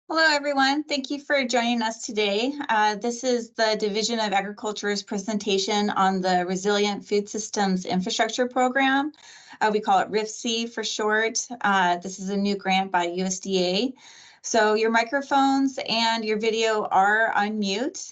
Hello, everyone. Thank you for joining us today. This is the Division of Agriculture's presentation on the Resilient Food Systems Infrastructure Program. We call it RFSI for short. This is a new grant by USDA. So your microphones and your video are on mute.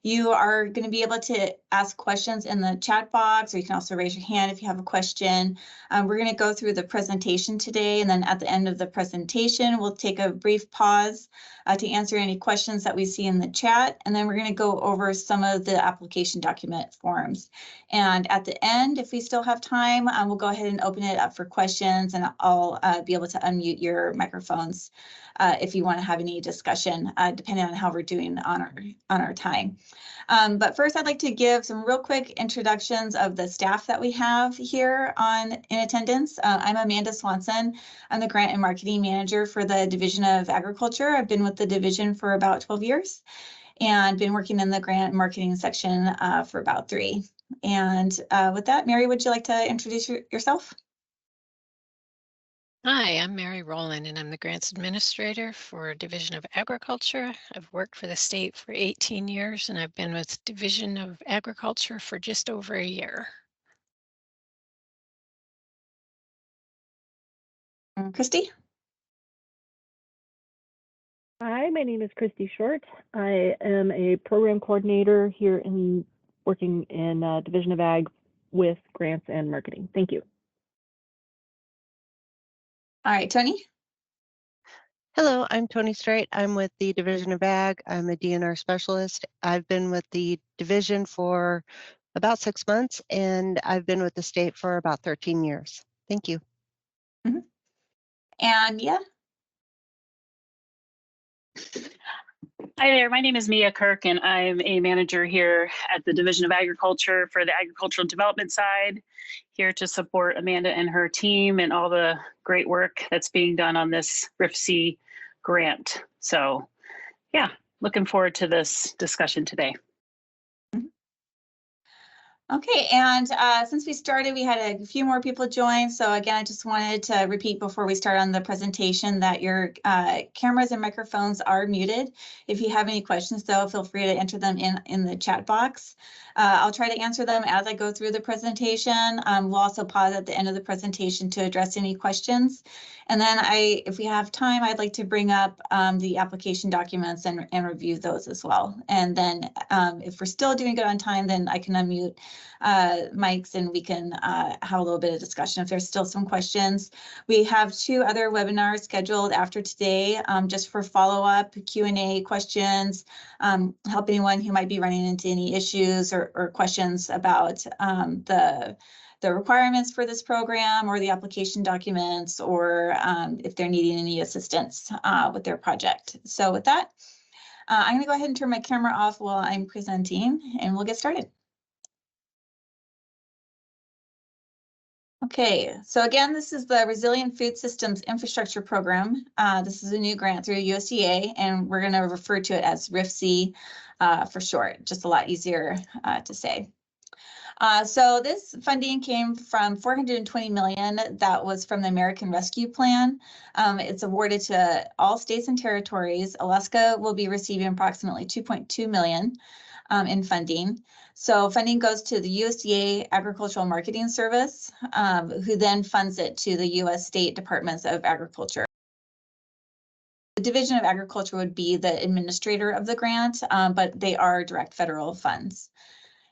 You are going to be able to ask questions in the chat box, or you can also raise your hand if you have a question. We're going to go through the presentation today, and then at the end of the presentation, we'll take a brief pause to answer any questions that we see in the chat, and then we're going to go over some of the application document forms. And at the end, if we still have time, we'll go ahead and open it up for questions, and I'll be able to unmute your microphones if you want to have any discussion, depending on how we're doing on our time. But first, I'd like to give some real quick introductions of the staff that we have here in attendance. I'm Amanda Swanson. I'm the Grant and Marketing Manager for the Division of Agriculture. I've been with the division for about 12 years and been working in the Grant and Marketing section for about 3. And with that, Mary, would you like to introduce yourself? Hi, I'm Mary Rowland, and I'm the Grants Administrator for Division of Agriculture. I've worked for the state for 18 years, and I've been with Division of Agriculture for just over a year. Christy? Hi, my name is Christy Short. I am a program coordinator here working in Division of Ag with Grants and Marketing. Thank you. All right, Tony? Hello, I'm Tony Straight. I'm with the Division of Ag. I'm a DNR specialist. I've been with the division for about 6 months, and I've been with the state for about 13 years. Thank you. Mm-hmm. And yeah. Hi there, my name is Mia Kirk, and I'm a manager here at the Division of Agriculture for the agricultural development side, here to support Amanda and her team and all the great work that's being done on this RFSI grant. So yeah, looking forward to this discussion today. Okay, and since we started, we had a few more people join. So again, I just wanted to repeat before we start on the presentation that your cameras and microphones are muted. If you have any questions, though, feel free to enter them in the chat box. I'll try to answer them as I go through the presentation. We'll also pause at the end of the presentation to address any questions. And then if we have time, I'd like to bring up the application documents and review those as well. And then if we're still doing good on time, then I can unmute mics and we can have a little bit of discussion if there's still some questions. We have 2 other webinars scheduled after today just for follow-up Q&A questions, help anyone who might be running into any issues or questions about the requirements for this program or the application documents, or if they're needing any assistance with their project. So with that, I'm going to go ahead and turn my camera off while I'm presenting, and we'll get started. Okay, so again, this is the Resilient Food Systems Infrastructure Program. This is a new grant through USDA, and we're going to refer to it as RFSI for short, just a lot easier to say. So this funding came from $420 million that was from the American Rescue Plan. It's awarded to all states and territories. Alaska will be receiving approximately $2.2 million in funding. So funding goes to the USDA Agricultural Marketing Service, who then funds it to the U.S. State Departments of Agriculture. The Division of Agriculture would be the administrator of the grant, but they are direct federal funds.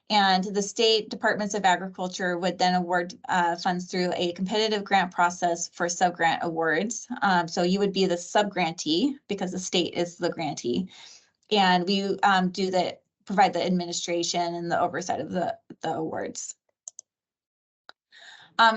And the state departments of agriculture would then award funds through a competitive grant process for subgrant awards. So you would be the subgrantee because the state is the grantee. And we provide the administration and the oversight of the awards.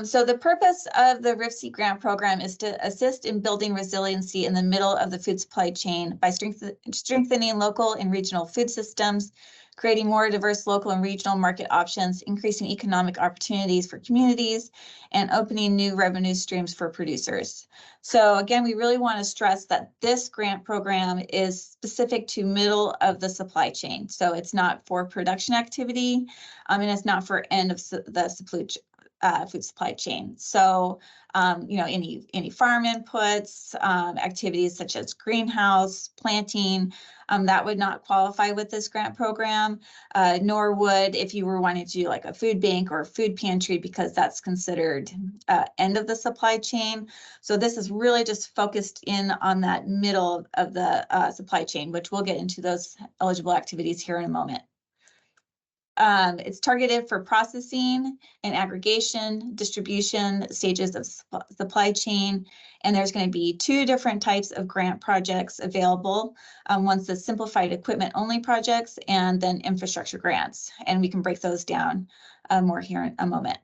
So the purpose of the RFSI grant program is to assist in building resiliency in the middle of the food supply chain by strengthening local and regional food systems, creating more diverse local and regional market options, increasing economic opportunities for communities, and opening new revenue streams for producers. So again, we really want to stress that this grant program is specific to middle of the supply chain. So it's not for production activity, and it's not for end of the food supply chain. So, you know, any farm inputs, activities such as greenhouse, planting, that would not qualify with this grant program, nor would if you were wanting to do like a food bank or a food pantry, because that's considered end of the supply chain. So this is really just focused in on that middle of the supply chain, which we'll get into those eligible activities here in a moment. It's targeted for processing and aggregation, distribution stages of supply chain. And there's going to be 2 different types of grant projects available. One's the simplified equipment only projects and then infrastructure grants. And we can break those down more here in a moment.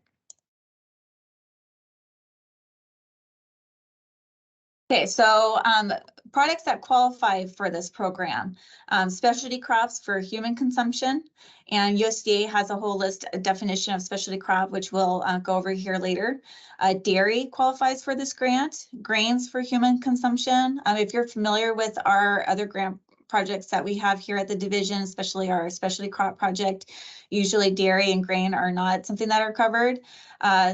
Okay, so products that qualify for this program, specialty crops for human consumption, and USDA has a whole list, a definition of specialty crop, which we'll go over here later. Dairy qualifies for this grant, grains for human consumption. If you're familiar with our other grant projects that we have here at the division, especially our specialty crop project, usually dairy and grain are not something that are covered.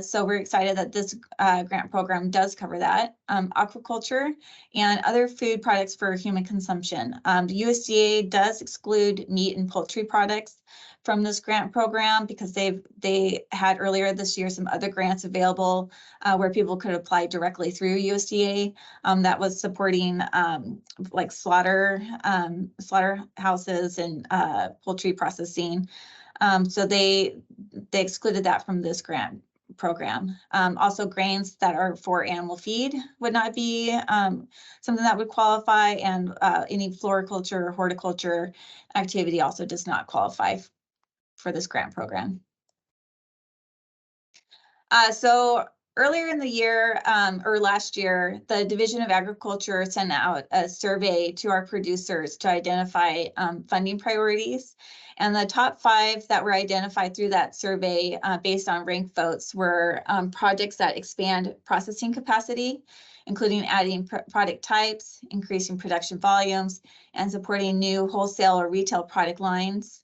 So we're excited that this grant program does cover that. Aquaculture and other food products for human consumption. The USDA does exclude meat and poultry products from this grant program because they had earlier this year some other grants available where people could apply directly through USDA that was supporting like slaughterhouses and poultry processing. So they excluded that from this grant program. Also grains that are for animal feed would not be something that would qualify, and any floriculture or horticulture activity also does not qualify for this grant program. So earlier in the year or last year, the Division of Agriculture sent out a survey to our producers to identify funding priorities. And the top 5 that were identified through that survey based on ranked votes were projects that expand processing capacity, including adding product types, increasing production volumes, and supporting new wholesale or retail product lines.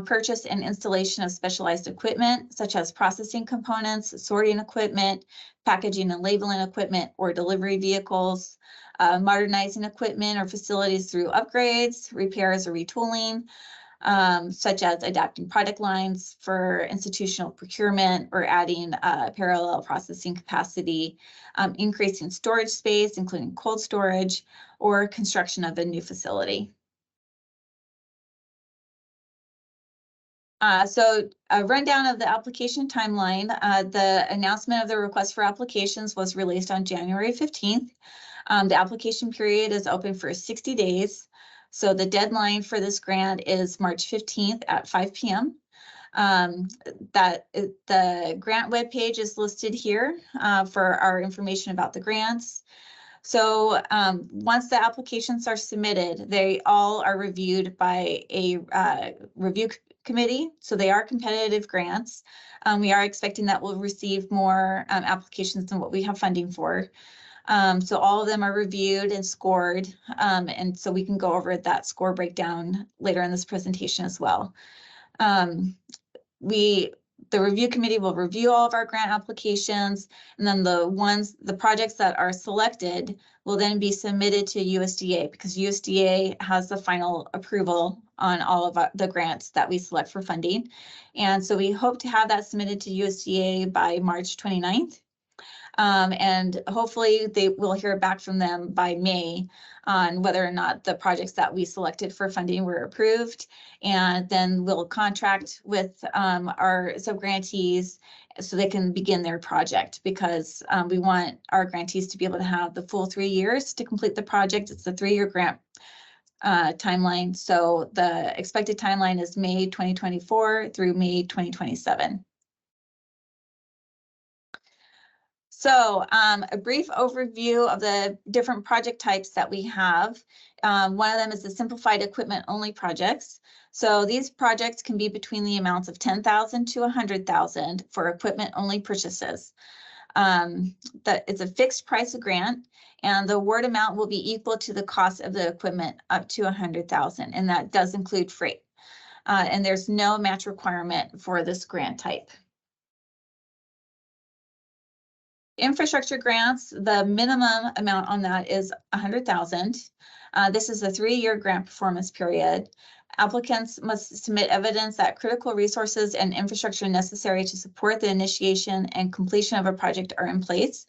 Purchase and installation of specialized equipment, such as processing components, sorting equipment, packaging and labeling equipment, or delivery vehicles, modernizing equipment or facilities through upgrades, repairs, or retooling, such as adapting product lines for institutional procurement or adding parallel processing capacity, increasing storage space, including cold storage, or construction of a new facility. So a rundown of the application timeline. The announcement of the request for applications was released on January 15th. The application period is open for 60 days. So the deadline for this grant is March 15th at 5 p.m. The grant webpage is listed here for our information about the grants. So once the applications are submitted, they all are reviewed by a review committee. So they are competitive grants. We are expecting that we'll receive more applications than what we have funding for. So all of them are reviewed and scored. And so we can go over that score breakdown later in this presentation as well. The review committee will review all of our grant applications, and then the projects that are selected will then be submitted to USDA, because USDA has the final approval on all of the grants that we select for funding. And so we hope to have that submitted to USDA by March 29th. And hopefully we'll hear back from them by May on whether or not the projects that we selected for funding were approved. And then we'll contract with our subgrantees so they can begin their project, because we want our grantees to be able to have the full 3 years to complete the project. It's a 3-year grant timeline. So the expected timeline is May 2024 through May 2027. So a brief overview of the different project types that we have. One of them is the simplified equipment only projects. So these projects can be between the amounts of $10,000 to $100,000 for equipment only purchases. It's a fixed price grant, and the award amount will be equal to the cost of the equipment up to $100,000, and that does include freight. And there's no match requirement for this grant type. Infrastructure grants, the minimum amount on that is $100,000. This is a 3-year grant performance period. Applicants must submit evidence that critical resources and infrastructure necessary to support the initiation and completion of a project are in place.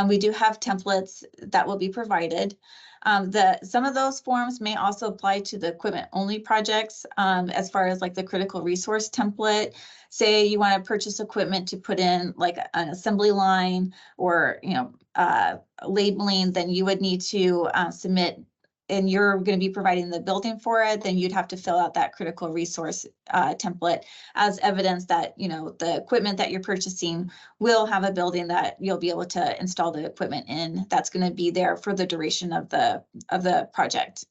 We do have templates that will be provided. Some of those forms may also apply to the equipment only projects, as far as like the critical resource template. Say you want to purchase equipment to put in like an assembly line or, labeling, then you would need to submit, and you're going to be providing the building for it, then you'd have to fill out that critical resource template as evidence that, the equipment that you're purchasing will have a building that you'll be able to install the equipment in. That's going to be there for the duration of the project.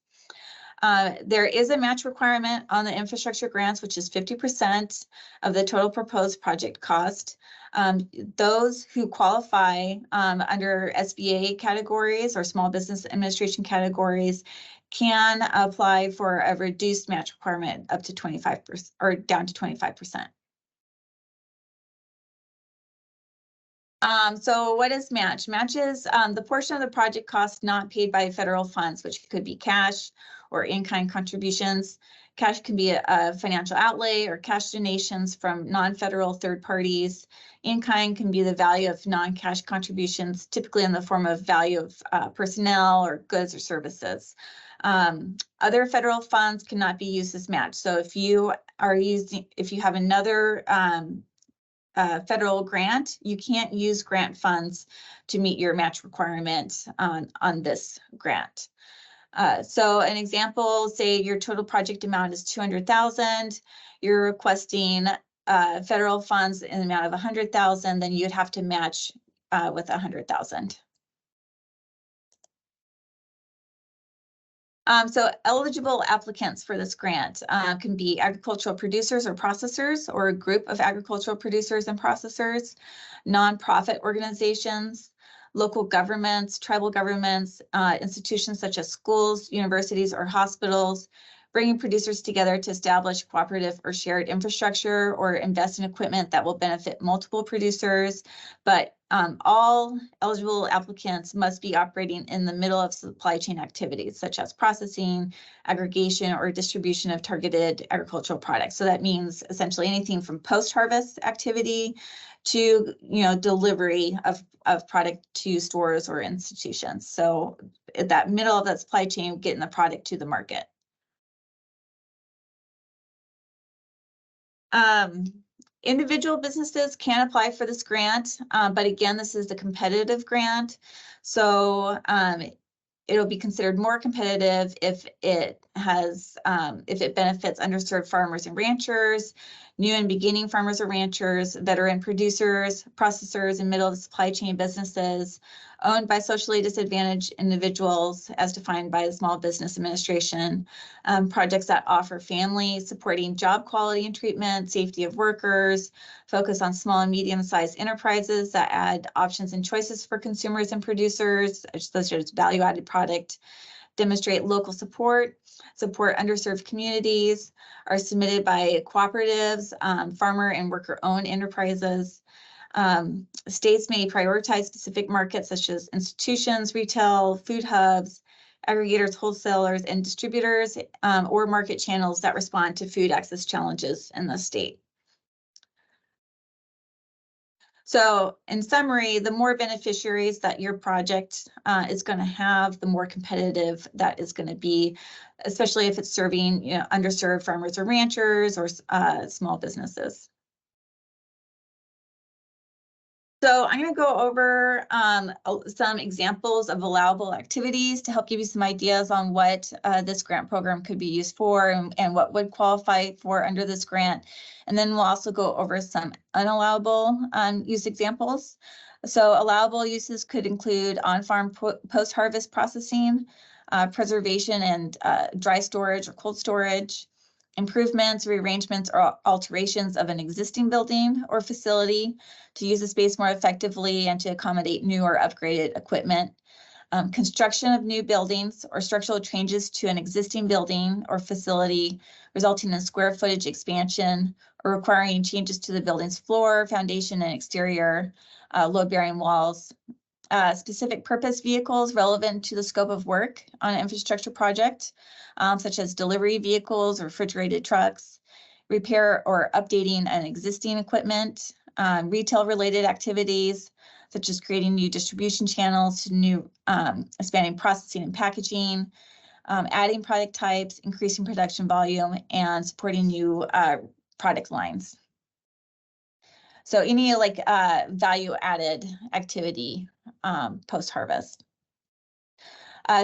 There is a match requirement on the infrastructure grants, which is 50% of the total proposed project cost. Those who qualify under SBA categories or Small Business Administration categories can apply for a reduced match requirement up to 25% or down to 25%. So what is match? Match is the portion of the project cost not paid by federal funds, which could be cash or in-kind contributions. Cash can be a financial outlay or cash donations from non-federal third parties. In-kind can be the value of non-cash contributions, typically in the form of value of personnel or goods or services. Other federal funds cannot be used as match. So if you have another federal grant, you can't use grant funds to meet your match requirement on this grant. So an example, say your total project amount is $200,000, you're requesting federal funds in the amount of $100,000, then you'd have to match with $100,000. So eligible applicants for this grant can be agricultural producers or processors, or a group of agricultural producers and processors, nonprofit organizations, local governments, tribal governments, institutions such as schools, universities, or hospitals, bringing producers together to establish cooperative or shared infrastructure or invest in equipment that will benefit multiple producers. But all eligible applicants must be operating in the middle of supply chain activities, such as processing, aggregation, or distribution of targeted agricultural products. So that means essentially anything from post-harvest activity to, delivery of product to stores or institutions. So at that middle of that supply chain, getting the product to the market. Individual businesses can apply for this grant, but again, this is the competitive grant. So it'll be considered more competitive if it benefits underserved farmers and ranchers, new and beginning farmers or ranchers, veteran producers, processors, and middle of the supply chain businesses, owned by socially disadvantaged individuals as defined by the Small Business Administration, projects that offer family supporting job quality and treatment, safety of workers, focus on small and medium-sized enterprises that add options and choices for consumers and producers, such as value-added product, demonstrate local support underserved communities, are submitted by cooperatives, farmer and worker-owned enterprises. States may prioritize specific markets such as institutions, retail, food hubs, aggregators, wholesalers, and distributors, or market channels that respond to food access challenges in the state. So in summary, the more beneficiaries that your project is going to have, the more competitive that is going to be, especially if it's serving underserved farmers or ranchers or small businesses. So I'm going to go over some examples of allowable activities to help give you some ideas on what this grant program could be used for and what would qualify for under this grant. And then we'll also go over some unallowable use examples. So allowable uses could include on-farm post-harvest processing, preservation and dry storage or cold storage, improvements, rearrangements, or alterations of an existing building or facility to use the space more effectively and to accommodate new or upgraded equipment. construction of new buildings or structural changes to an existing building or facility resulting in square footage expansion or requiring changes to the building's floor, foundation, and exterior load-bearing walls. Specific purpose vehicles relevant to the scope of work on an infrastructure project, such as delivery vehicles, refrigerated trucks, repair or updating an existing equipment, retail-related activities, such as creating new distribution channels to new expanding processing and packaging, adding product types, increasing production volume, and supporting new product lines. So any like value-added activity post-harvest.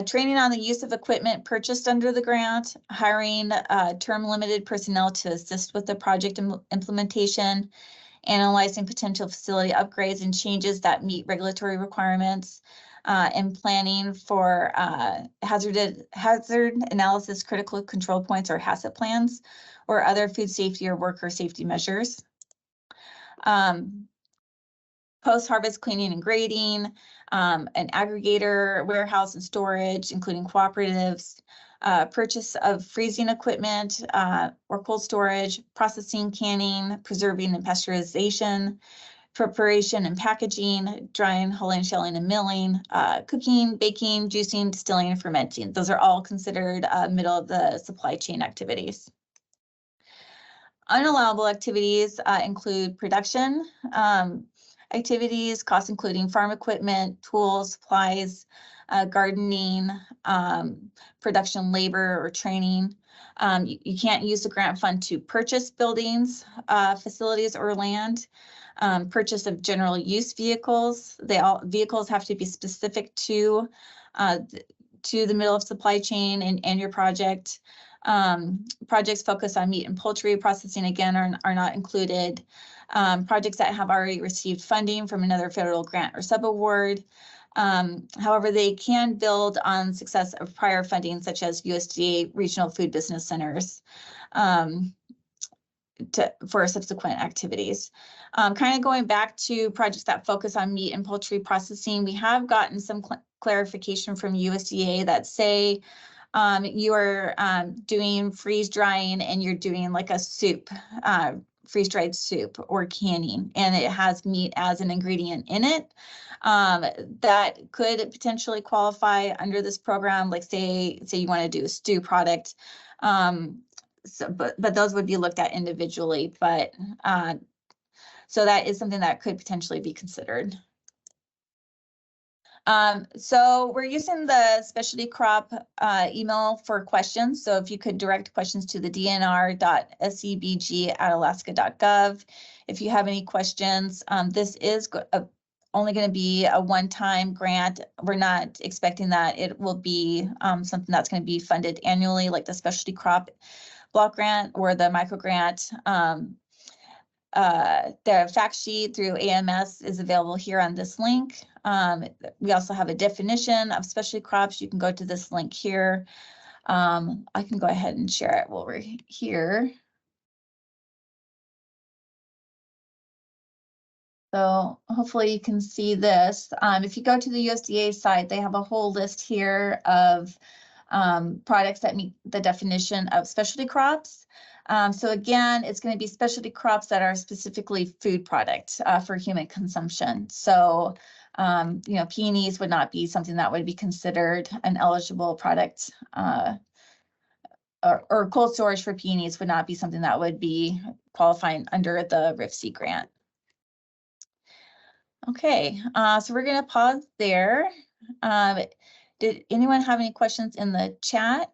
Training on the use of equipment purchased under the grant, hiring term-limited personnel to assist with the project implementation, analyzing potential facility upgrades and changes that meet regulatory requirements, and planning for hazard analysis, critical control points, or HACCP plans, or other food safety or worker safety measures. Post-harvest cleaning and grading, an aggregator, warehouse and storage, including cooperatives, purchase of freezing equipment or cold storage, processing, canning, preserving and pasteurization, preparation and packaging, drying, hulling, shelling and milling, cooking, baking, juicing, distilling, and fermenting. Those are all considered middle of the supply chain activities. Unallowable activities include production activities, costs including farm equipment, tools, supplies, gardening, production labor or training. You can't use the grant fund to purchase buildings, facilities, or land. Purchase of general use vehicles. Vehicles have to be specific to the middle of supply chain and your project. Projects focused on meat and poultry processing, again, are not included. Projects that have already received funding from another federal grant or subaward. However, they can build on success of prior funding, such as USDA regional food business centers for subsequent activities. Kind of going back to projects that focus on meat and poultry processing, we have gotten some clarification from USDA that say you are doing freeze drying and you're doing like a soup, freeze-dried soup or canning, and it has meat as an ingredient in it, that could potentially qualify under this program. Like say you want to do a stew product, but those would be looked at individually. But so that is something that could potentially be considered. So we're using the specialty crop email for questions. So if you could direct questions to the dnr.sebg@alaska.gov. If you have any questions, this is only going to be a one-time grant. We're not expecting that it will be something that's going to be funded annually, like the specialty crop block grant or the micro grant. The fact sheet through AMS is available here on this link. We also have a definition of specialty crops. You can go to this link here. I can go ahead and share it while we're here. So hopefully you can see this. If you go to the USDA site, they have a whole list here of products that meet the definition of specialty crops. So again, it's going to be specialty crops that are specifically food products for human consumption. So, you know, peonies would not be something that would be considered an eligible product, or cold storage for peonies would not be something that would be qualifying under the RFSI grant. Okay, so we're going to pause there. Did anyone have any questions in the chat?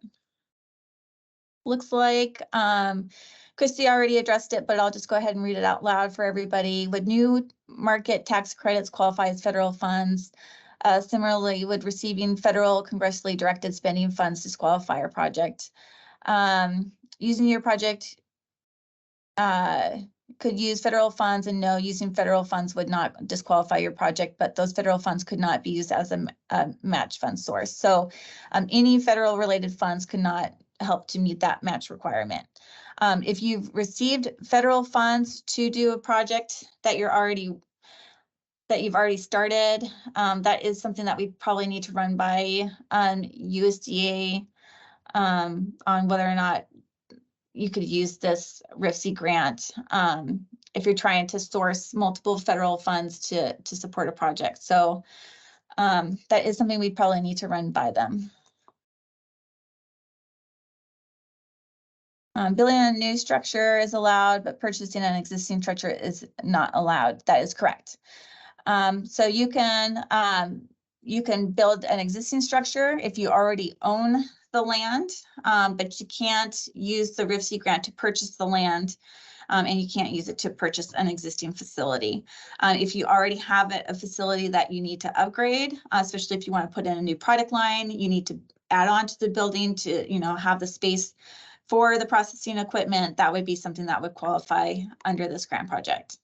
Looks like Christy already addressed it, but I'll just go ahead and read it out loud for everybody. Would new market tax credits qualify as federal funds? Similarly, would receiving federal congressionally directed spending funds disqualify our project? Using your project could use federal funds, and no, using federal funds would not disqualify your project, but those federal funds could not be used as a match fund source. So any federal related funds could not help to meet that match requirement. If you've received federal funds to do a project that you're already that you've already started. That is something that we probably need to run by USDA on whether or not you could use this RFSI grant if you're trying to source multiple federal funds to support a project. So that is something we probably need to run by them. Building a new structure is allowed, but purchasing an existing structure is not allowed. That is correct. So you can build an existing structure if you already own the land, but you can't use the RFSI grant to purchase the land, and you can't use it to purchase an existing facility. If you already have a facility that you need to upgrade, especially if you want to put in a new product line, you need to add on to the building to, you know, have the space for the processing equipment. That would be something that would qualify under this grant project.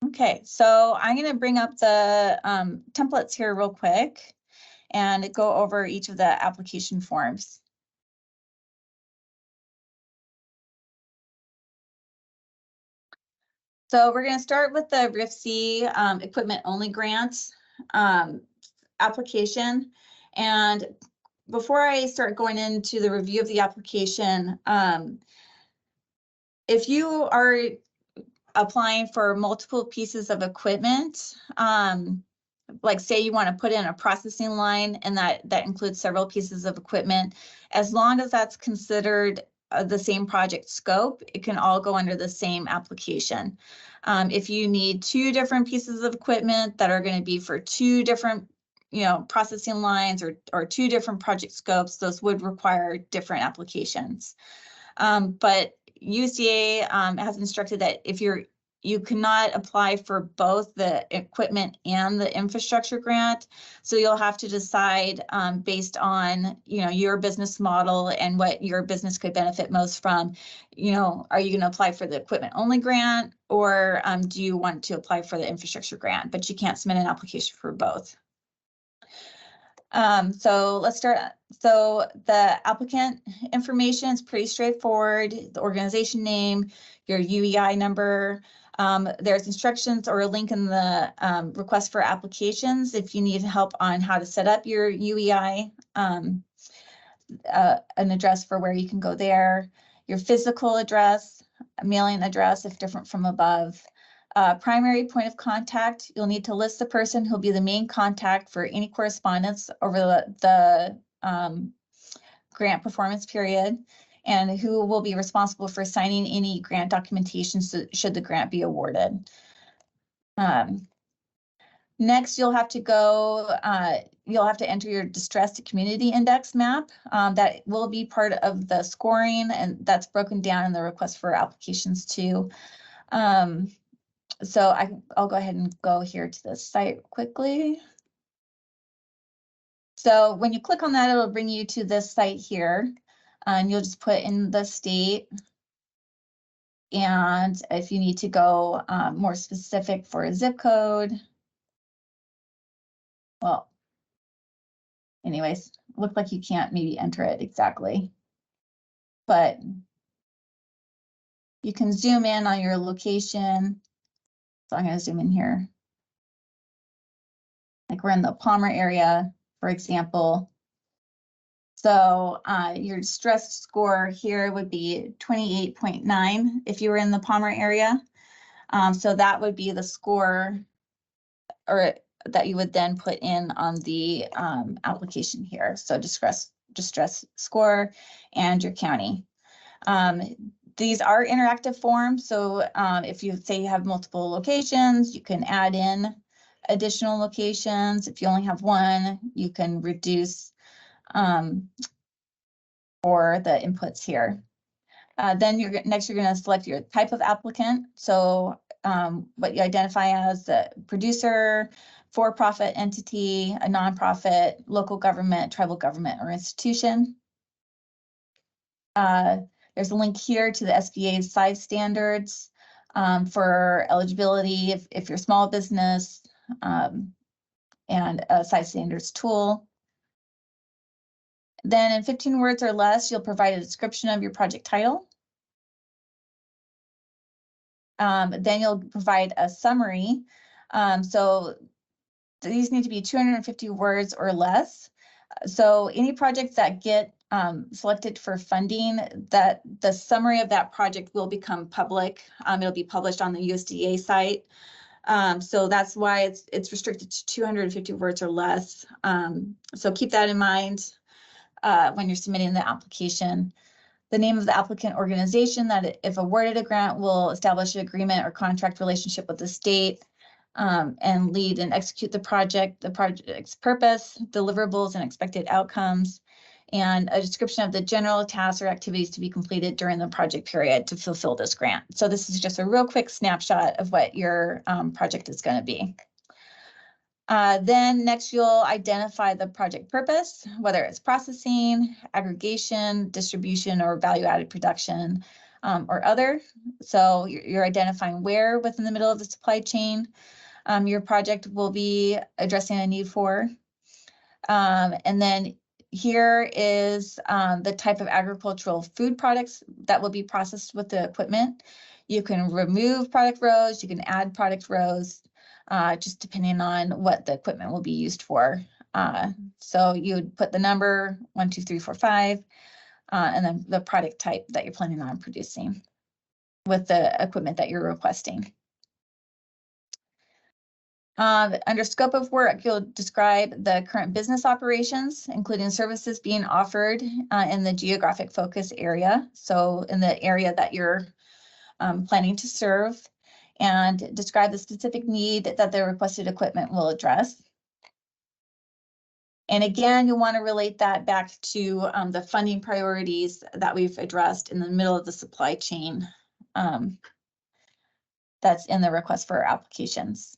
Okay, so I'm going to bring up the templates here real quick and go over each of the application forms. So we're going to start with the RFSI equipment only grants application. And before I start going into the review of the application, if you are applying for multiple pieces of equipment, like say you want to put in a processing line and that includes several pieces of equipment, as long as that's considered the same project scope, it can all go under the same application. If you need two different pieces of equipment that are going to be for two different, you know, processing lines or two different project scopes, those would require different applications. But USDA has instructed that if you cannot apply for both the equipment and the infrastructure grant. So you'll have to decide based on, you know, your business model and what your business could benefit most from. You know, are you going to apply for the equipment only grant, or do you want to apply for the infrastructure grant? But you can't submit an application for both. So let's start. So the applicant information is pretty straightforward. The organization name, your UEI number. There's instructions or a link in the request for applications if you need help on how to set up your UEI, an address for where you can go there, your physical address, a mailing address if different from above. Primary point of contact, you'll need to list the person who'll be the main contact for any correspondence over the grant performance period, and who will be responsible for signing any grant documentation should the grant be awarded. Next, you'll have to enter your distressed community index map. That will be part of the scoring, and that's broken down in the request for applications too. So I'll go ahead and go here to the site quickly. So when you click on that, it'll bring you to this site here, and you'll just put in the state. And if you need to go more specific for a zip code, well, anyways, look like you can't maybe enter it exactly, but you can zoom in on your location. So I'm going to zoom in here. Like we're in the Palmer area, for example. So your stress score here would be 28.9 if you were in the Palmer area. So that would be the score or that you would then put in on the application here. So distress score and your county. These are interactive forms. So if you say you have multiple locations, you can add in additional locations. If you only have one, you can reduce for the inputs here. Then you're going to select your type of applicant. So what you identify as the producer, for-profit entity, a nonprofit, local government, tribal government, or institution. There's a link here to the SBA's 5 standards for eligibility if you're a small business, and a size standards tool. Then in 15 words or less, you'll provide a description of your project title. Then you'll provide a summary. So these need to be 250 words or less. So any projects that get selected for funding, that the summary of that project will become public. It'll be published on the USDA site. So that's why it's restricted to 250 words or less. So keep that in mind when you're submitting the application. The name of the applicant organization that, if awarded a grant, will establish an agreement or contract relationship with the state and lead and execute the project's purpose, deliverables, and expected outcomes, and a description of the general tasks or activities to be completed during the project period to fulfill this grant. So this is just a real quick snapshot of what your project is going to be. Then next you'll identify the project purpose, whether it's processing, aggregation, distribution, or value-added production, or other. So you're identifying where within the middle of the supply chain your project will be addressing a need for. And then here is the type of agricultural food products that will be processed with the equipment. You can remove product rows, you can add product rows, just depending on what the equipment will be used for. So you would put the number 1, 2, 3, 4, 5, and then the product type that you're planning on producing with the equipment that you're requesting. Under scope of work, you'll describe the current business operations, including services being offered in the geographic focus area. So in the area that you're planning to serve, and describe the specific need that the requested equipment will address. And again, you'll want to relate that back to the funding priorities that we've addressed in the middle of the supply chain that's in the request for applications.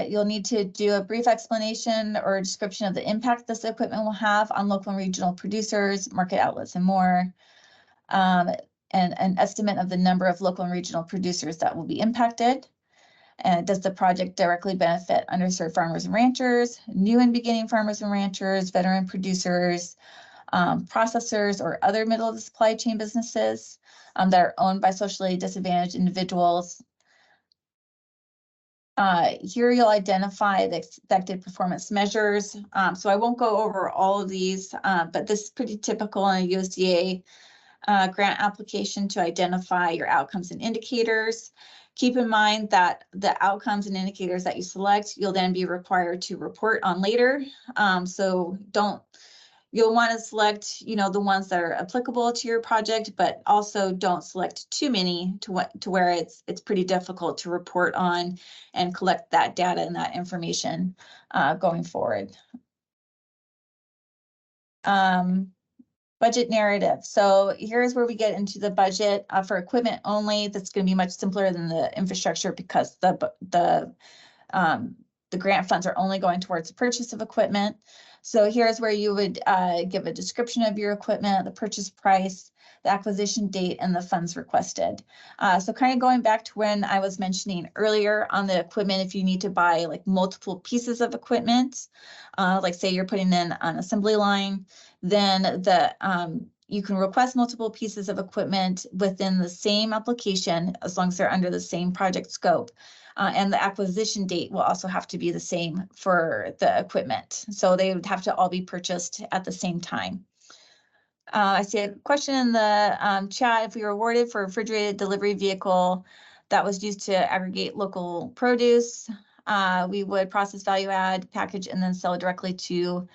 You'll need to do a brief explanation or description of the impact this equipment will have on local and regional producers, market outlets, and more. And an estimate of the number of local and regional producers that will be impacted. And does the project directly benefit underserved farmers and ranchers, new and beginning farmers and ranchers, veteran producers, processors, or other middle of the supply chain businesses that are owned by socially disadvantaged individuals? Here you'll identify the expected performance measures. So I won't go over all of these, but this is pretty typical in a USDA grant application to identify your outcomes and indicators. Keep in mind that the outcomes and indicators that you select, you'll then be required to report on later. So you'll want to select, the ones that are applicable to your project, but also don't select too many to where it's pretty difficult to report on and collect that data and that information going forward. Budget narrative. So here's where we get into the budget for equipment only. That's going to be much simpler than the infrastructure because the grant funds are only going towards the purchase of equipment. So here's where you would give a description of your equipment, the purchase price, the acquisition date, and the funds requested. So kind of going back to when I was mentioning earlier on the equipment, if you need to buy like multiple pieces of equipment, like say you're putting in an assembly line, then you can request multiple pieces of equipment within the same application as long as they're under the same project scope. And the acquisition date will also have to be the same for the equipment. So they would have to all be purchased at the same time. I see a question in the chat. If we were awarded for a refrigerated delivery vehicle that was used to aggregate local produce, we would process value add, package, and then sell directly to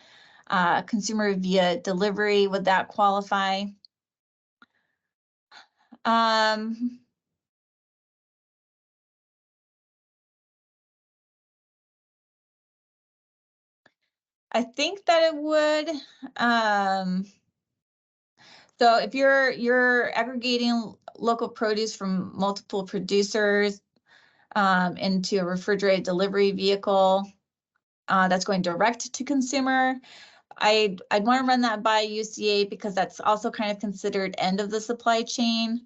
consumer via delivery. Would that qualify? I think that it would. So if you're aggregating local produce from multiple producers into a refrigerated delivery vehicle that's going direct to consumer, I'd want to run that by USDA because that's also kind of considered end of the supply chain.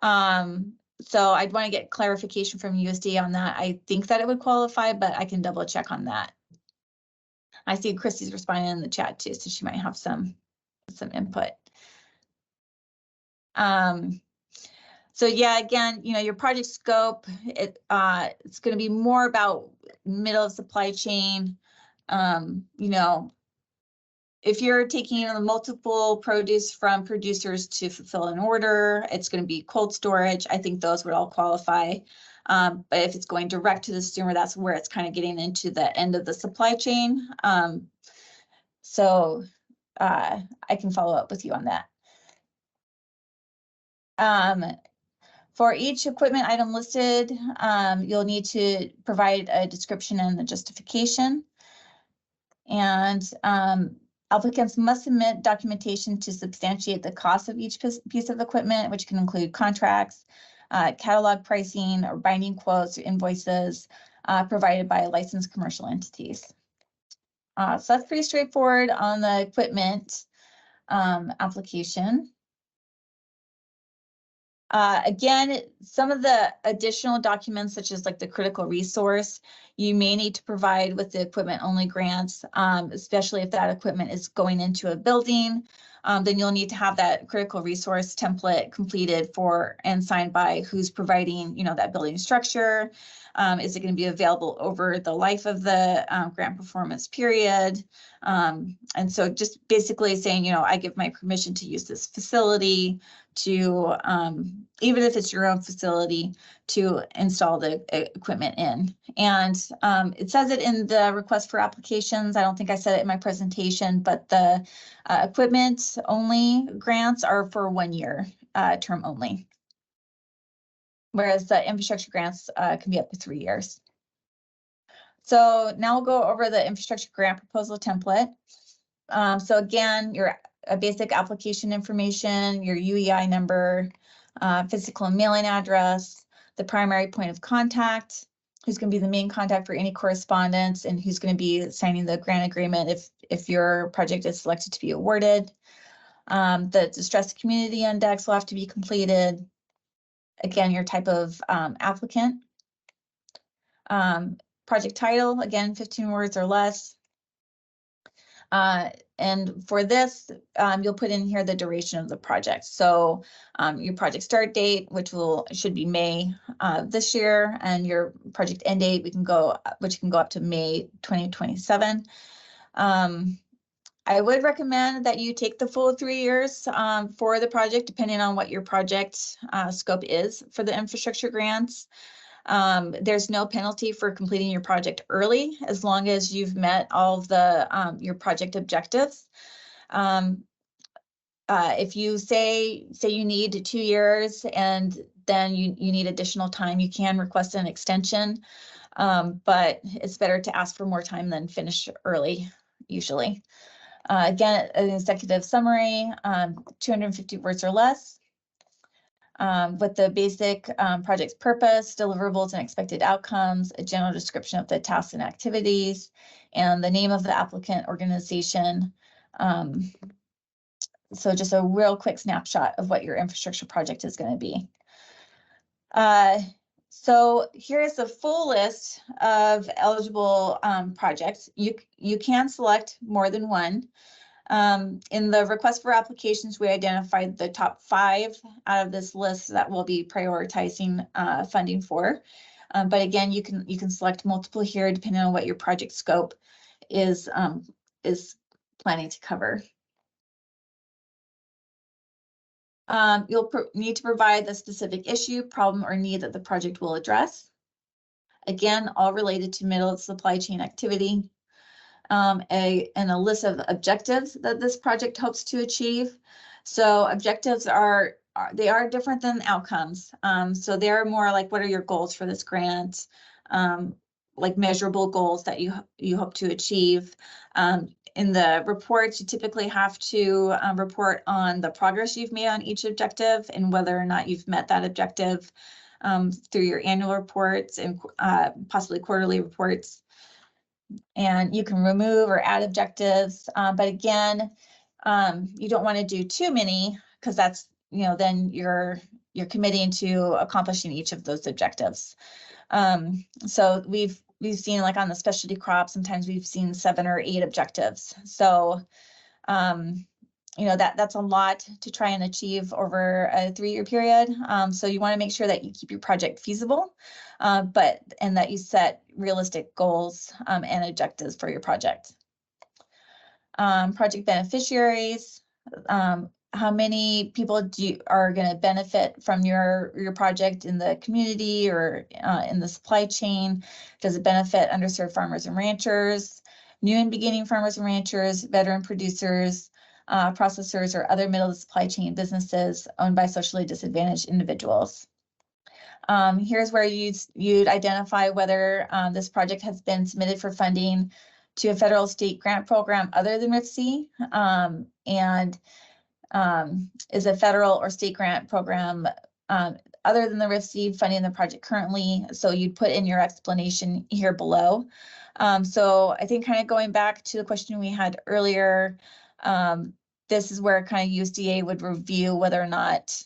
So I'd want to get clarification from USDA on that. I think that it would qualify, but I can double check on that. I see Christy's responding in the chat too, so she might have some input. So yeah, again, your project scope, it's going to be more about middle of supply chain. If you're taking multiple produce from producers to fulfill an order, it's going to be cold storage. I think those would all qualify. But if it's going direct to the consumer, that's where it's kind of getting into the end of the supply chain. So I can follow up with you on that. For each equipment item listed, you'll need to provide a description and a justification. And applicants must submit documentation to substantiate the cost of each piece of equipment, which can include contracts, catalog pricing, or binding quotes or invoices provided by licensed commercial entities. So that's pretty straightforward on the equipment application. Again, some of the additional documents, such as like the critical resource, you may need to provide with the equipment only grants, especially if that equipment is going into a building. Then you'll need to have that critical resource template completed for and signed by who's providing, that building structure. Is it going to be available over the life of the grant performance period? And so just basically saying, I give my permission to use this facility to, even if it's your own facility, to install the equipment in. And it says it in the request for applications. I don't think I said it in my presentation, but the equipment only grants are for 1 year term only, whereas the infrastructure grants can be up to 3 years. So now we'll go over the infrastructure grant proposal template. So again, your basic application information, your UEI number, physical and mailing address, the primary point of contact, who's going to be the main contact for any correspondence, and who's going to be signing the grant agreement if your project is selected to be awarded. The distressed community index will have to be completed. Again, your type of applicant. Project title, again, 15 words or less. And for this, you'll put in here the duration of the project. So your project start date, which should be May this year, and your project end date, which can go up to May 2027. I would recommend that you take the full 3 years for the project, depending on what your project scope is for the infrastructure grants. There's no penalty for completing your project early, as long as you've met all of the your project objectives. If you say you need 2 years and then you need additional time, you can request an extension, but it's better to ask for more time than finish early, usually. Again, an executive summary, 250 words or less. With the basic project's purpose, deliverables and expected outcomes, a general description of the tasks and activities, and the name of the applicant organization. So just a real quick snapshot of what your infrastructure project is going to be. So here's the full list of eligible projects. You can select more than one. In the request for applications, we identified the top 5 out of this list that we'll be prioritizing funding for. But again, you can select multiple here depending on what your project scope is planning to cover. You'll need to provide the specific issue, problem, or need that the project will address. Again, all related to middle of supply chain activity. And a list of objectives that this project hopes to achieve. So objectives are different than outcomes. So they're more like, what are your goals for this grant? Like measurable goals that you hope to achieve. In the reports, you typically have to report on the progress you've made on each objective and whether or not you've met that objective through your annual reports and possibly quarterly reports. And you can remove or add objectives, but again, you don't want to do too many because that's, then you're committing to accomplishing each of those objectives. So we've seen, like on the specialty crops, sometimes we've seen 7 or 8 objectives. So you know, that's a lot to try and achieve over a 3-year period. So you want to make sure that you keep your project feasible, and that you set realistic goals and objectives for your project. Project beneficiaries, how many people are going to benefit from your project in the community or in the supply chain? Does it benefit underserved farmers and ranchers, new and beginning farmers and ranchers, veteran producers, processors, or other middle of the supply chain businesses owned by socially disadvantaged individuals? Here's where you'd identify whether this project has been submitted for funding to a federal state grant program other than RFSI, and is a federal or state grant program other than the RFSI funding the project currently. So you'd put in your explanation here below. So I think kind of going back to the question we had earlier, this is where kind of USDA would review whether or not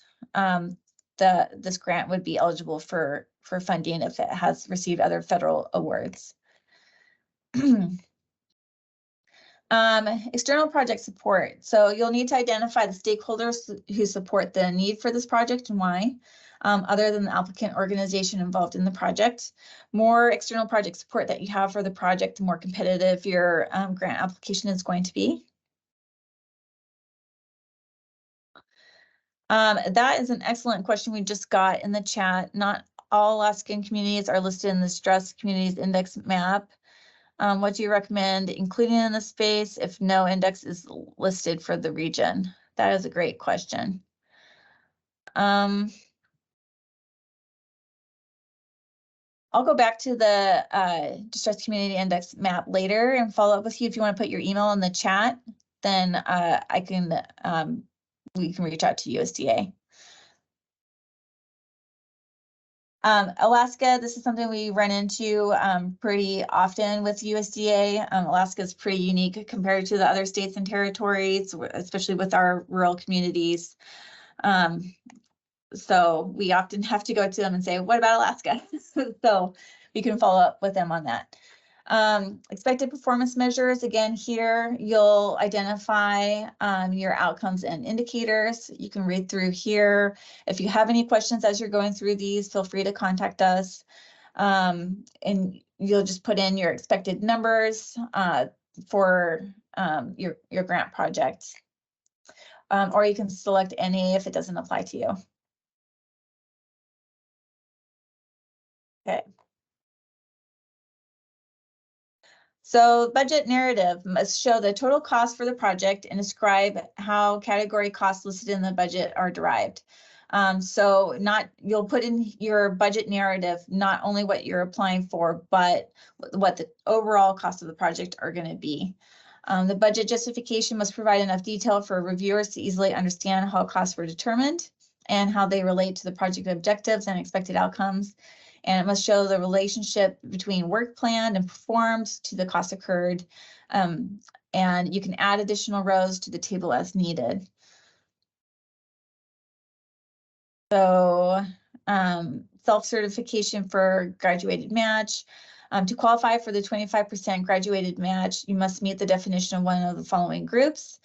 this grant would be eligible for funding if it has received other federal awards. External project support. So you'll need to identify the stakeholders who support the need for this project and why, other than the applicant organization involved in the project. More external project support that you have for the project, the more competitive your grant application is going to be. That is an excellent question we just got in the chat. Not all Alaskan communities are listed in the Stress Communities Index map. What do you recommend including in the space if no index is listed for the region? That is a great question. I'll go back to the Distressed Community Index map later and follow up with you. If you want to put your email in the chat, then we can reach out to USDA. Alaska, this is something we run into pretty often with USDA. Alaska is pretty unique compared to the other states and territories, especially with our rural communities. So we often have to go to them and say, what about Alaska? So we can follow up with them on that. Expected performance measures, again, here you'll identify your outcomes and indicators. You can read through here. If you have any questions as you're going through these, feel free to contact us. And you'll just put in your expected numbers for your grant project. Or you can select any if it doesn't apply to you. Okay. So budget narrative must show the total cost for the project and describe how category costs listed in the budget are derived. So you'll put in your budget narrative, not only what you're applying for, but what the overall cost of the project are going to be. The budget justification must provide enough detail for reviewers to easily understand how costs were determined and how they relate to the project objectives and expected outcomes. And it must show the relationship between work planned and performed to the cost incurred. And you can add additional rows to the table as needed. So self-certification for graduated match. To qualify for the 25% graduated match, you must meet the definition of one of the following groups.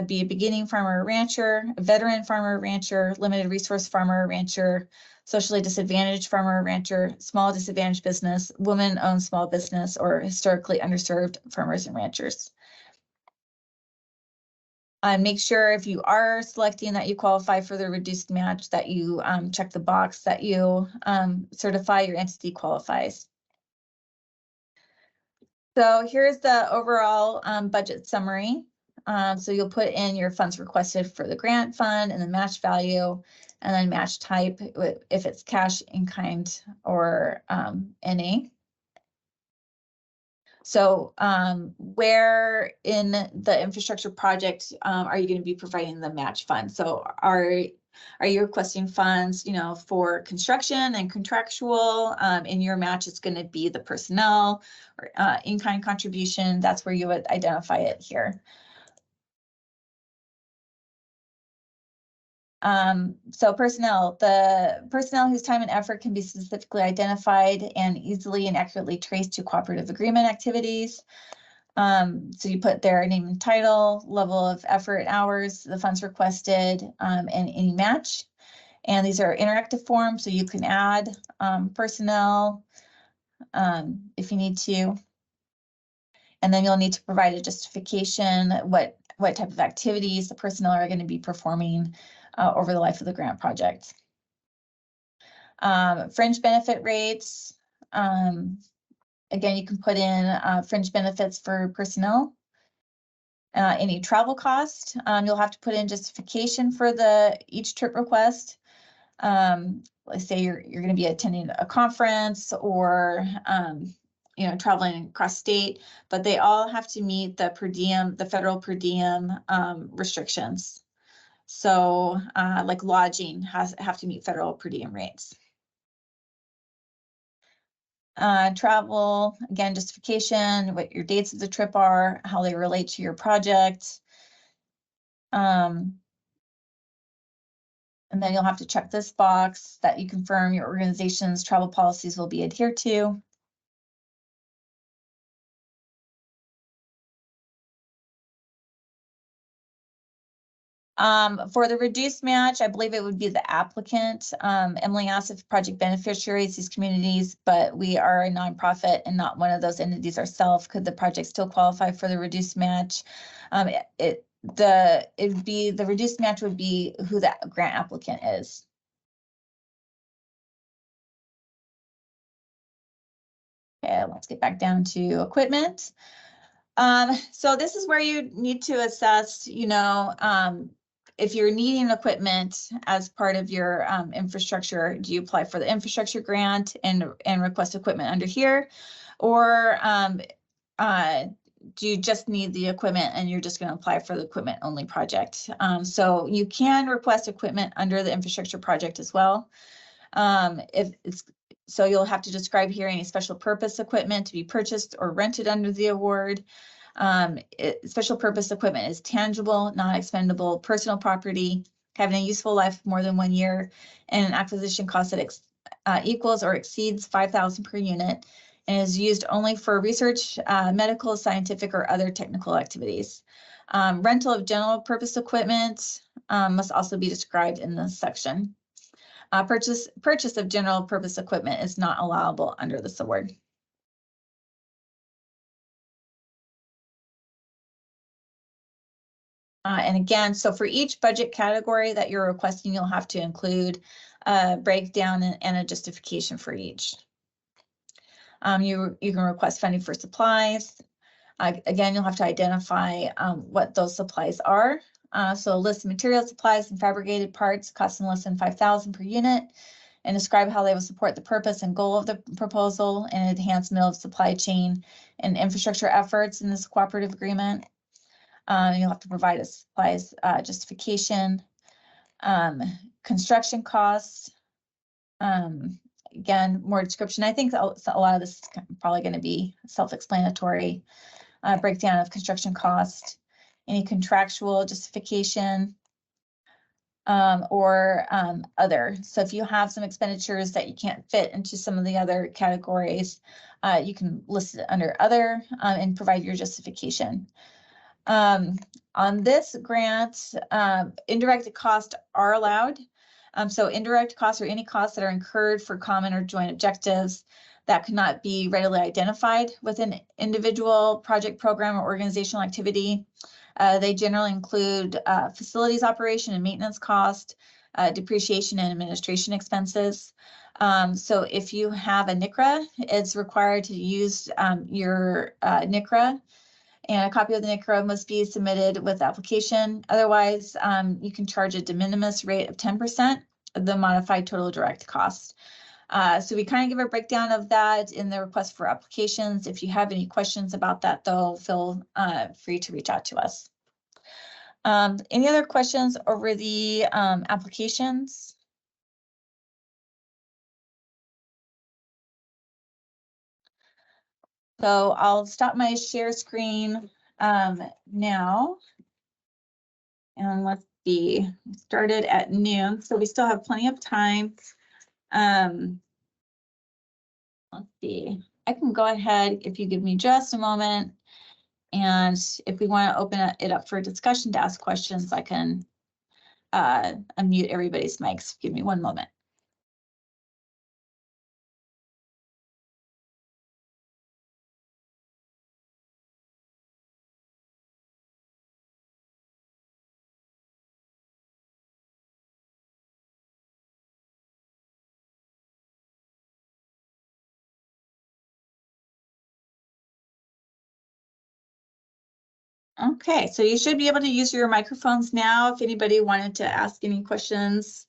Be a beginning farmer or rancher, a veteran farmer or rancher, limited resource farmer or rancher, socially disadvantaged farmer or rancher, small disadvantaged business, woman-owned small business, or historically underserved farmers and ranchers. Make sure if you are selecting that you qualify for the reduced match that you check the box that you certify your entity qualifies. So here's the overall budget summary. So you'll put in your funds requested for the grant fund and the match value, and then match type if it's cash, in kind, or NA. So where in the infrastructure project are you going to be providing the match fund? So are you requesting funds, for construction and contractual? In your match, it's going to be the personnel or in-kind contribution. That's where you would identify it here. So personnel, the personnel whose time and effort can be specifically identified and easily and accurately traced to cooperative agreement activities. So you put their name and title, level of effort, hours, the funds requested, and any match. And these are interactive forms, so you can add personnel if you need to. And then you'll need to provide a justification, what type of activities the personnel are going to be performing over the life of the grant project. Fringe benefit rates. Again, you can put in fringe benefits for personnel. Any travel cost, you'll have to put in justification for each trip request. Let's say you're going to be attending a conference or traveling across state, but they all have to meet the per diem, the federal per diem restrictions. So like lodging have to meet federal per diem rates. Travel, again, justification, what your dates of the trip are, how they relate to your project. And then you'll have to check this box that you confirm your organization's travel policies will be adhered to. For the reduced match, I believe it would be the applicant. Emily asked if project beneficiaries, these communities, but we are a nonprofit and not one of those entities ourselves. Could the project still qualify for the reduced match? The reduced match would be who that grant applicant is. Okay, let's get back down to equipment. So this is where you need to assess, if you're needing equipment as part of your infrastructure. Do you apply for the infrastructure grant and request equipment under here? Or do you just need the equipment and you're just going to apply for the equipment only project? So you can request equipment under the infrastructure project as well. So you'll have to describe here any special purpose equipment to be purchased or rented under the award. Special purpose equipment is tangible, non-expendable personal property, having a useful life of more than 1 year, and an acquisition cost that equals or exceeds $5,000 per unit, and is used only for research, medical, scientific, or other technical activities. Rental of general purpose equipment must also be described in this section. Purchase of general purpose equipment is not allowable under this award. And again, so for each budget category that you're requesting, you'll have to include a breakdown and a justification for each. You can request funding for supplies. Again, you'll have to identify what those supplies are. So list material supplies and fabricated parts costing less than $5,000 per unit, and describe how they will support the purpose and goal of the proposal and enhancement of supply chain and infrastructure efforts in this cooperative agreement. You'll have to provide a supplies justification, construction costs. Again, more description. I think a lot of this is probably going to be self-explanatory. Breakdown of construction cost, any contractual justification, or other. So if you have some expenditures that you can't fit into some of the other categories, you can list it under other and provide your justification. On this grant, indirect costs are allowed. So indirect costs are any costs that are incurred for common or joint objectives that could not be readily identified with an individual project, program, or organizational activity. They generally include facilities operation and maintenance cost, depreciation and administration expenses. So if you have a NICRA, it's required to use your NICRA, and a copy of the NICRA must be submitted with the application. Otherwise, you can charge a de minimis rate of 10% of the modified total direct cost. So we kind of give a breakdown of that in the request for applications. If you have any questions about that, though, feel free to reach out to us. Any other questions over the applications? So I'll stop my share screen now. And let's see, started at noon, so we still have plenty of time. Let's see, I can go ahead if you give me just a moment And if we want to open it up for discussion to ask questions, I can unmute everybody's mics. Give me one moment. Okay, so you should be able to use your microphones now if anybody wanted to ask any questions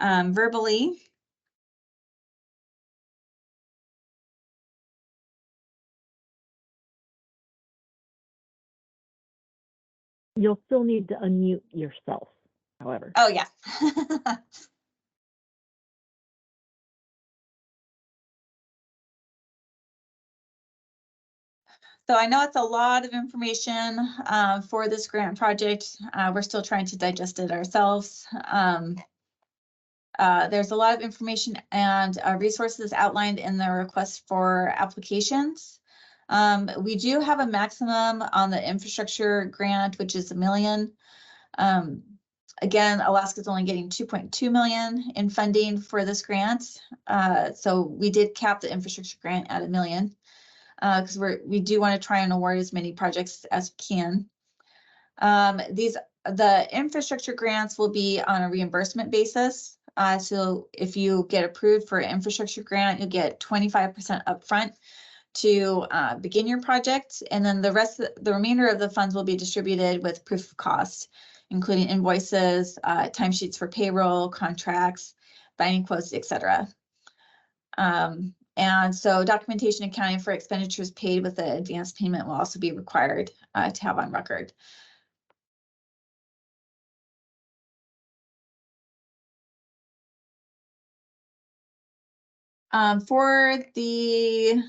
verbally. You'll still need to unmute yourself, however. Oh, yeah. So I know it's a lot of information for this grant project. We're still trying to digest it ourselves. There's a lot of information and resources outlined in the request for applications. We do have a maximum on the infrastructure grant, which is $1 million. Again, Alaska's only getting 2.2 million in funding for this grant. So we did cap the infrastructure grant at $1 million. Because we do want to try and award as many projects as we can. The infrastructure grants will be on a reimbursement basis. So if you get approved for an infrastructure grant, you'll get 25% upfront to begin your project, and then the remainder of the funds will be distributed with proof of cost, including invoices, timesheets for payroll, contracts, binding quotes, etc. And so documentation accounting for expenditures paid with the advance payment will also be required to have on record. For the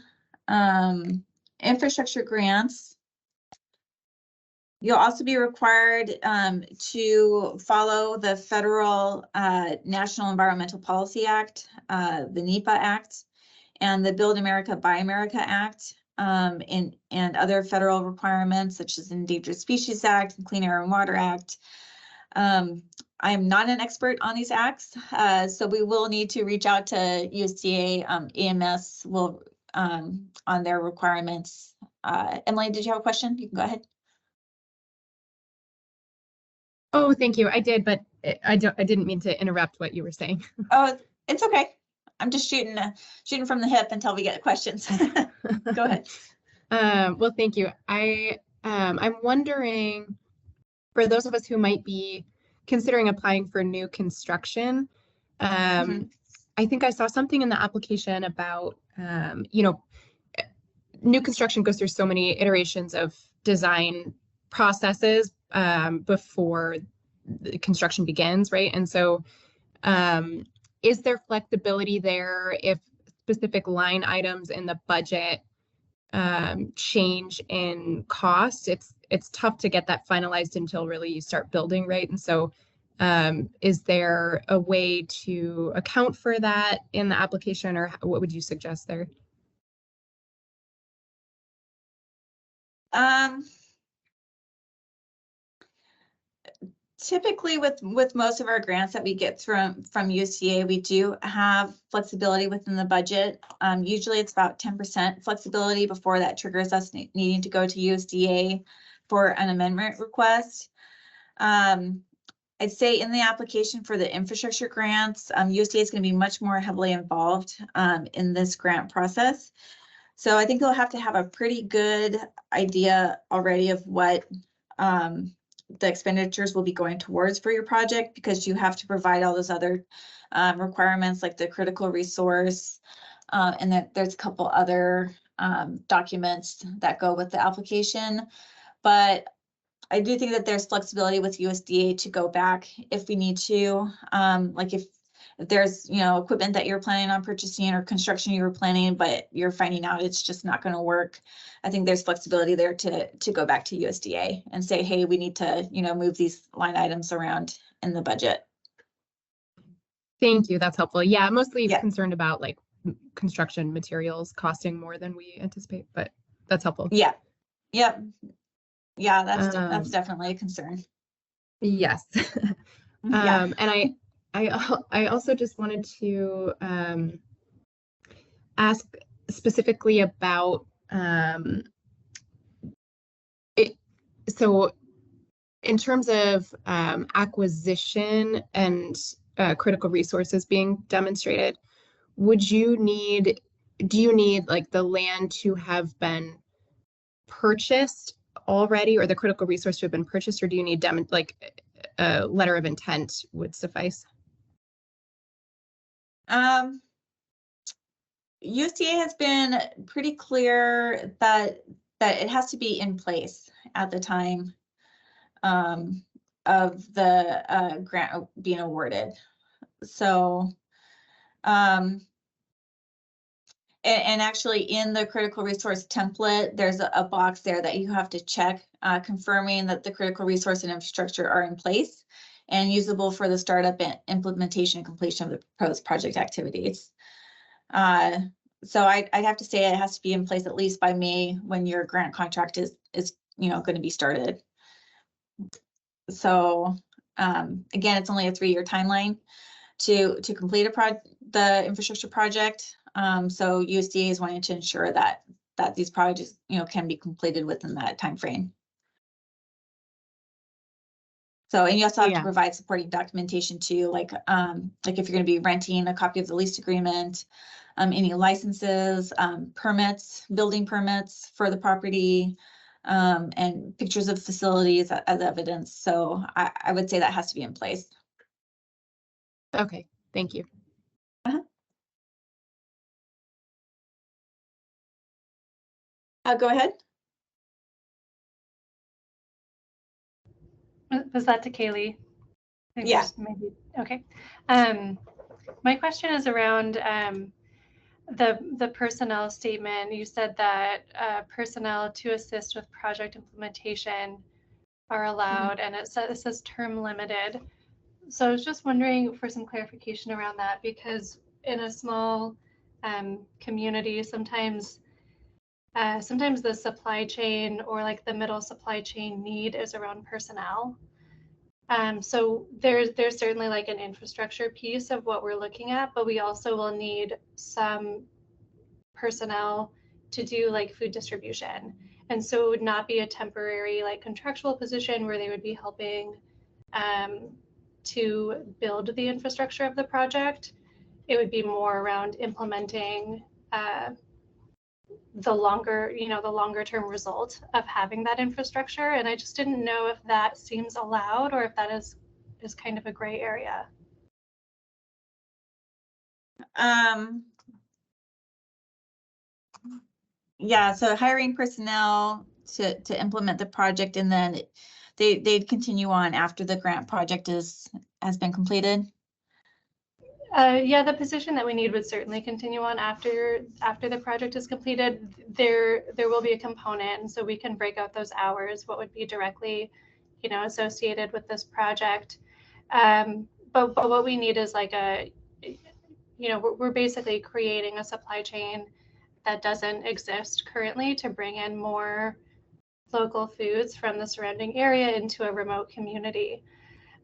infrastructure grants, you'll also be required to follow the federal National Environmental Policy Act, the NEPA Act, and the Build America, Buy America Act, and other federal requirements such as Endangered Species Act and Clean Air and Water Act. I'm not an expert on these acts, so we will need to reach out to USDA. EMS will on their requirements. Emily, did you have a question? You can go ahead. Oh, thank you. I did, but I didn't mean to interrupt what you were saying. Oh, it's okay. I'm just shooting from the hip until we get questions. Go ahead. Well, thank you. I'm wondering, for those of us who might be considering applying for new construction, I think I saw something in the application about, new construction goes through so many iterations of design processes before the construction begins, right? And so is there flexibility there if specific line items in the budget change in cost? It's tough to get that finalized until really you start building, right? And so is there a way to account for that in the application, or what would you suggest there? Typically with most of our grants that we get from USDA, we do have flexibility within the budget. Usually it's about 10% flexibility before that triggers us needing to go to USDA for an amendment request. I'd say in the application for the infrastructure grants, USDA is going to be much more heavily involved in this grant process. So I think you'll have to have a pretty good idea already of what the expenditures will be going towards for your project, because you have to provide all those other requirements like the critical resource, and that there's a couple other documents that go with the application. But I do think that there's flexibility with USDA to go back if we need to, like if there's, equipment that you're planning on purchasing or construction you were planning, but you're finding out it's just not going to work. I think there's flexibility there to go back to USDA and say, hey, we need to, move these line items around in the budget. Thank you. That's helpful. Yeah, mostly concerned about like construction materials costing more than we anticipate, but that's helpful. Yeah. Yep. Yeah, that's definitely a concern. Yes. Yeah. And I also just wanted to ask specifically about it. So in terms of acquisition and critical resources being demonstrated, do you need like the land to have been purchased already, or the critical resource to have been purchased, or do you need like a letter of intent would suffice? USDA has been pretty clear that it has to be in place at the time of the grant being awarded. So, and actually in the critical resource template, there's a box there that you have to check, confirming that the critical resource and infrastructure are in place and usable for the startup and implementation and completion of the proposed project activities. So I'd have to say it has to be in place at least by May when your grant contract is going to be started. So again, it's only a 3-year timeline to complete the infrastructure project. So USDA is wanting to ensure that these projects can be completed within that time frame. So, and you also have to provide supporting documentation too, like if you're going to be renting, a copy of the lease agreement, any licenses, permits, building permits for the property, and pictures of facilities as evidence. So I would say that has to be in place. Okay, thank you. Go ahead. Was that to Kaylee? Yeah. Maybe. Okay. My question is around the personnel statement. You said that personnel to assist with project implementation are allowed, and it says term limited. So I was just wondering for some clarification around that, because in a small community, sometimes the supply chain or like the middle supply chain need is around personnel. So there's certainly like an infrastructure piece of what we're looking at, but we also will need some personnel to do like food distribution. And so it would not be a temporary like contractual position where they would be helping to build the infrastructure of the project. It would be more around implementing the longer term result of having that infrastructure. And I just didn't know if that seems allowed or if that is kind of a gray area. Yeah, so hiring personnel to implement the project, and then they'd continue on after the grant project has been completed. Yeah, the position that we need would certainly continue on after the project is completed. There will be a component, and so we can break out those hours, what would be directly, associated with this project. But what we need is like we're basically creating a supply chain that doesn't exist currently to bring in more local foods from the surrounding area into a remote community.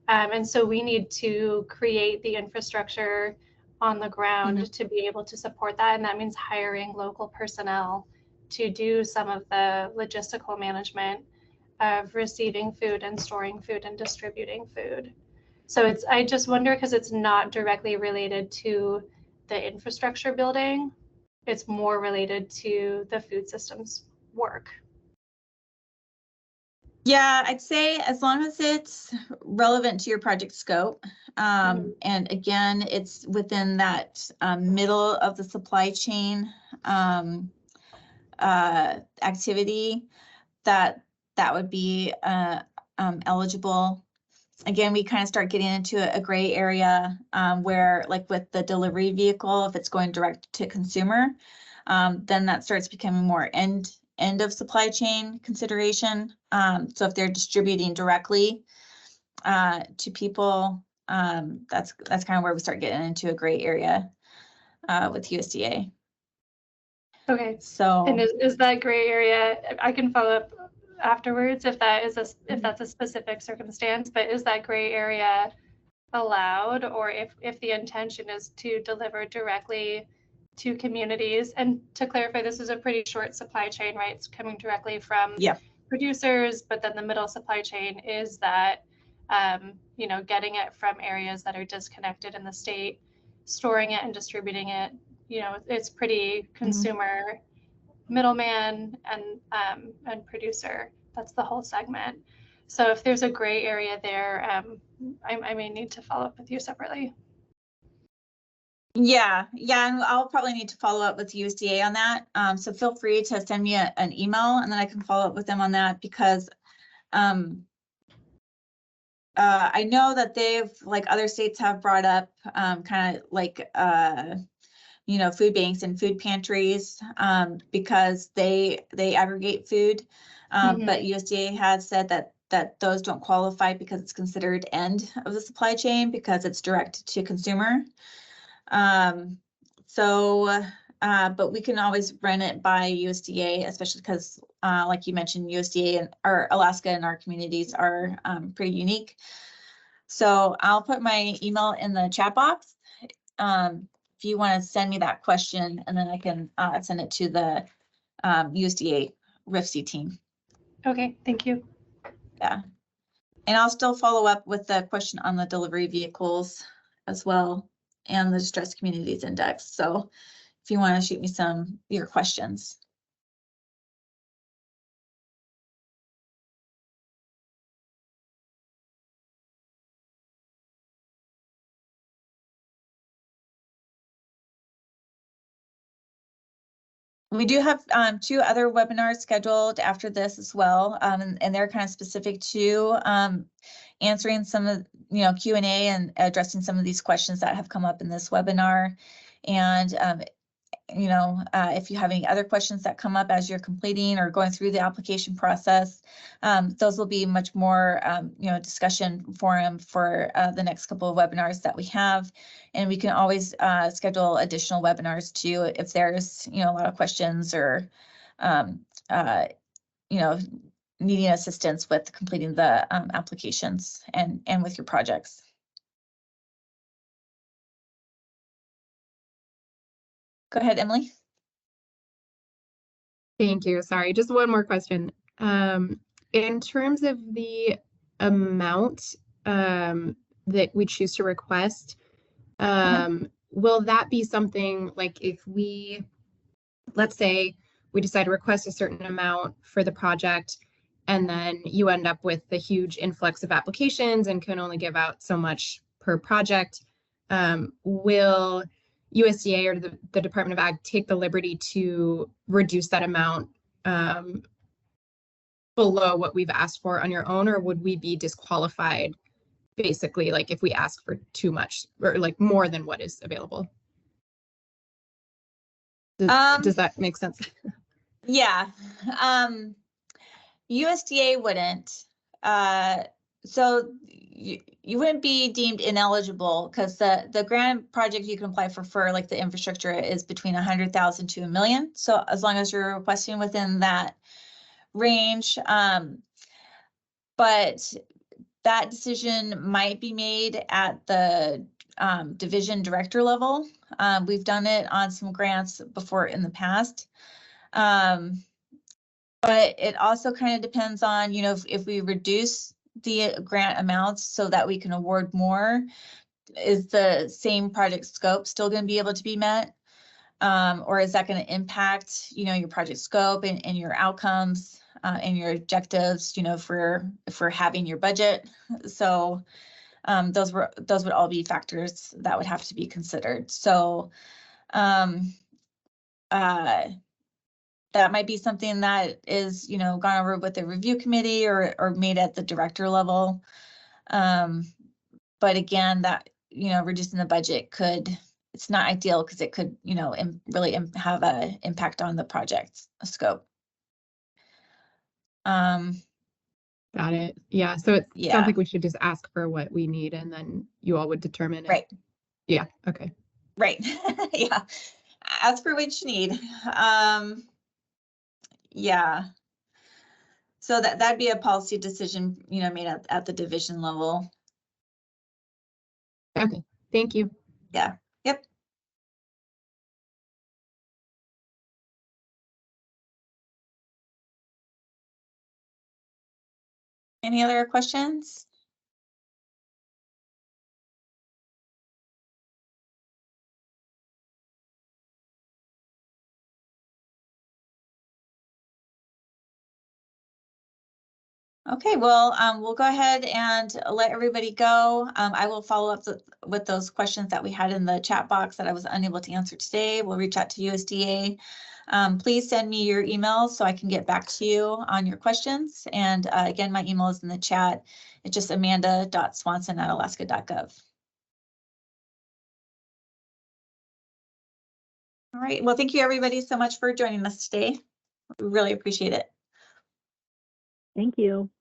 And so we need to create the infrastructure on the ground to be able to support that. And that means hiring local personnel to do some of the logistical management of receiving food and storing food and distributing food. So I just wonder, because it's not directly related to the infrastructure building, it's more related to the food systems work. Yeah, I'd say as long as it's relevant to your project scope, and again, it's within that middle of the supply chain activity, that would be eligible. Again, we kind of start getting into a gray area where, like with the delivery vehicle, if it's going direct to consumer, then that starts becoming more end of supply chain consideration. So if they're distributing directly to people, that's kind of where we start getting into a gray area with USDA. Okay. So, and is that gray area? I can follow up afterwards if that's a specific circumstance, but is that gray area allowed, or if the intention is to deliver directly to communities? And to clarify, this is a pretty short supply chain, right? It's coming directly from producers, but then the middle supply chain is that you know, getting it from areas that are disconnected in the state, storing it and distributing it. You know, it's pretty consumer, middleman, and producer. That's the whole segment. So if there's a gray area there, I may need to follow up with you separately. Yeah, and I'll probably need to follow up with USDA on that. So feel free to send me an email, and then I can follow up with them on that, because I know that they've, like other states have brought up, kind of like you know, food banks and food pantries, because they aggregate food, but USDA has said that those don't qualify because it's considered end of the supply chain because it's direct to consumer. But we can always run it by USDA, especially because, like you mentioned, USDA and Alaska and our communities are pretty unique. So I'll put my email in the chat box if you want to send me that question, and then I can send it to the USDA RFSI team. Okay, thank you. Yeah, and I'll still follow up with the question on the delivery vehicles as well, and the Distressed Communities Index. So if you want to shoot me your questions. We do have 2 other webinars scheduled after this as well, and they're kind of specific to answering some of, you know, Q&A and addressing some of these questions that have come up in this webinar. And you know, if you have any other questions that come up as you're completing or going through the application process, those will be much more, you know, discussion forum for the next couple of webinars that we have. And we can always schedule additional webinars too if there's, you know, a lot of questions or, you know, needing assistance with completing the applications and with your projects. Go ahead, Emily. Thank you. Sorry, just one more question. In terms of the amount that we choose to request, will that be something like if we, let's say we decide to request a certain amount for the project, and then you end up with a huge influx of applications and can only give out so much per project, will USDA or the Department of Ag take the liberty to reduce that amount below what we've asked for on your own, or would we be disqualified basically, like if we ask for too much or like more than what is available? Does that make sense? Yeah, USDA wouldn't. So you wouldn't be deemed ineligible because the grant project you can apply for like the infrastructure is between 100,000 to $1 million. So as long as you're requesting within that range, but that decision might be made at the division director level. We've done it on some grants before in the past. But it also kind of depends on, you know, if we reduce the grant amounts so that we can award more, is the same project scope still going to be able to be met? Or is that going to impact, you know, your project scope and your outcomes and your objectives, you know, for having your budget? So those would all be factors that would have to be considered. So that might be something that is, you know, gone over with the review committee or made at the director level. But again, that, you know, reducing the budget it's not ideal because it could, you know, really have an impact on the project's scope. Got it. Yeah. So it sounds like we should just ask for what we need and then you all would determine it. Right. Yeah. Okay. Right. Yeah. Ask for what you need. Yeah. So that'd be a policy decision, you know, made at the division level. Okay, thank you. Yeah. Yep. Any other questions? Okay, well, we'll go ahead and let everybody go. I will follow up with those questions that we had in the chat box that I was unable to answer today. We'll reach out to USDA. Please send me your emails so I can get back to you on your questions. And again, my email is in the chat. It's just amanda.swanson@alaska.gov. All right, well, thank you everybody so much for joining us today. We really appreciate it. Thank you.